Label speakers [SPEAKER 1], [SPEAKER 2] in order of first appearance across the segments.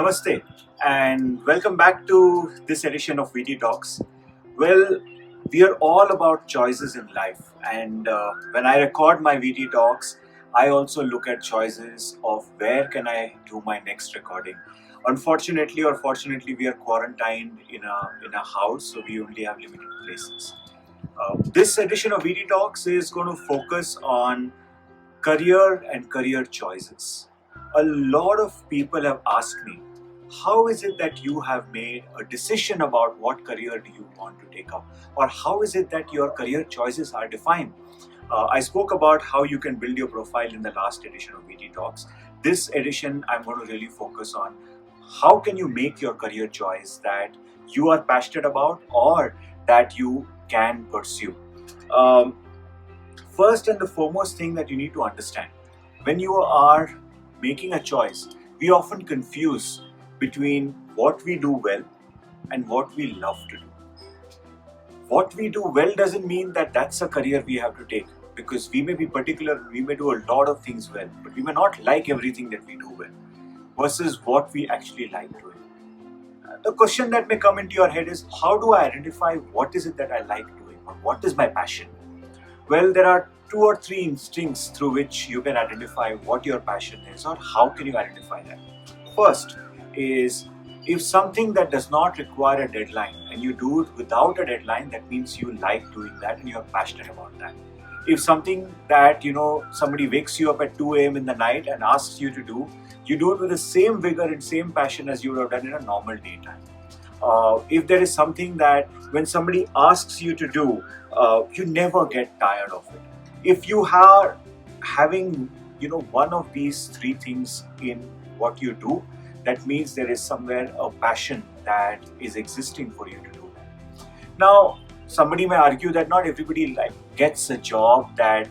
[SPEAKER 1] Namaste and welcome back to this edition of VT Talks. Well, we are all about choices in life, and when I record my VT Talks, I also look at choices of where can I do my next recording. Unfortunately or fortunately, we are quarantined in a house, so we only have limited places. This edition of VT Talks is going to focus on career and career choices. A lot of people have asked me, how is it that you have made a decision about what career do you want to take up? Or how is it that your career choices are defined? I spoke about how you can build your profile in the last edition of VT Talks. This edition, I'm going to really focus on how can you make your career choice that you are passionate about or that you can pursue. Um, First and the foremost thing that you need to understand when you are making a choice, we often confuse between what we do well and what we love to do. What we do well doesn't mean that that's a career we have to take, because we may be particular, we may do a lot of things well, but we may not like everything that we do well versus what we actually like doing. The question that may come into your head is, how do I identify what is it that I like doing or what is my passion? Well, there are 2 or 3 instincts through which you can identify what your passion is or how can you identify that. First is, if something that does not require a deadline and you do it without a deadline, that means you like doing that and you're passionate about that. If something that somebody wakes you up at 2 a.m. in the night and asks you to do, you do it with the same vigor and same passion as you would have done in a normal daytime. If there is something that when somebody asks you to do, you never get tired of it. If you are having one of these 3 things in what you do, that means there is somewhere a passion that is existing for you to do that. Now, somebody may argue that not everybody gets a job that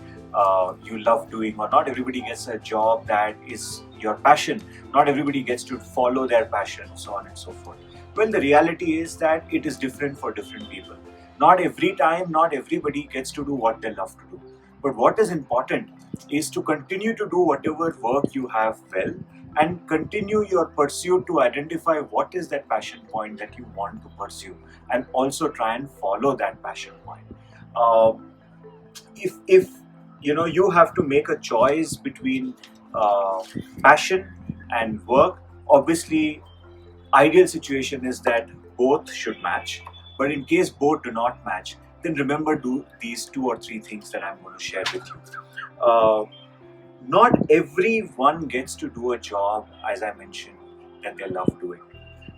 [SPEAKER 1] you love doing, or not everybody gets a job that is your passion. Not everybody gets to follow their passion, so on and so forth. Well, the reality is that it is different for different people. Not every time, not everybody gets to do what they love to do. But what is important is to continue to do whatever work you have well and continue your pursuit to identify what is that passion point that you want to pursue and also try and follow that passion point. If you have to make a choice between passion and work, obviously ideal situation is that both should match. But in case both do not match, then remember, do these 2 or 3 things that I'm going to share with you. Not everyone gets to do a job, as I mentioned, that they love doing.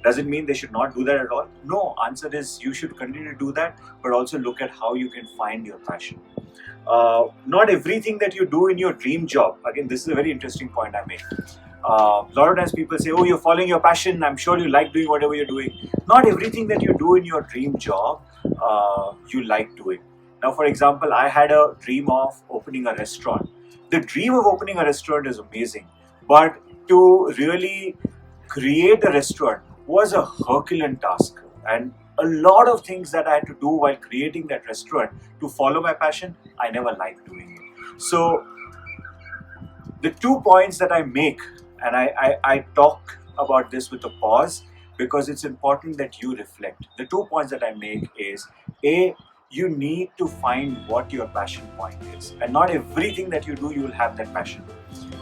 [SPEAKER 1] Does it mean they should not do that at all? No, answer is you should continue to do that, but also look at how you can find your passion. Not everything that you do in your dream job, again, this is a very interesting point I make. A lot of times people say, oh, you're following your passion, I'm sure you like doing whatever you're doing. Not everything that you do in your dream job you like doing. Now, for example, I had a dream of opening a restaurant. The dream of opening a restaurant is amazing, but to really create a restaurant was a Herculean task, and a lot of things that I had to do while creating that restaurant to follow my passion, I never liked doing it. So the 2 points that I make, and I talk about this with a pause because it's important that you reflect. The 2 points that I make is, A, you need to find what your passion point is, and not everything that you do you will have that passion.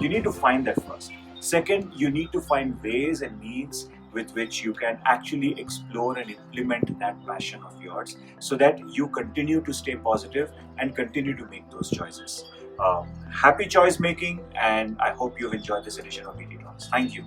[SPEAKER 1] You need to find that first. Second, you need to find ways and means with which you can actually explore and implement that passion of yours so that you continue to stay positive and continue to make those choices. Happy choice making, and I hope you've enjoyed this edition of VT Talks. Thank you.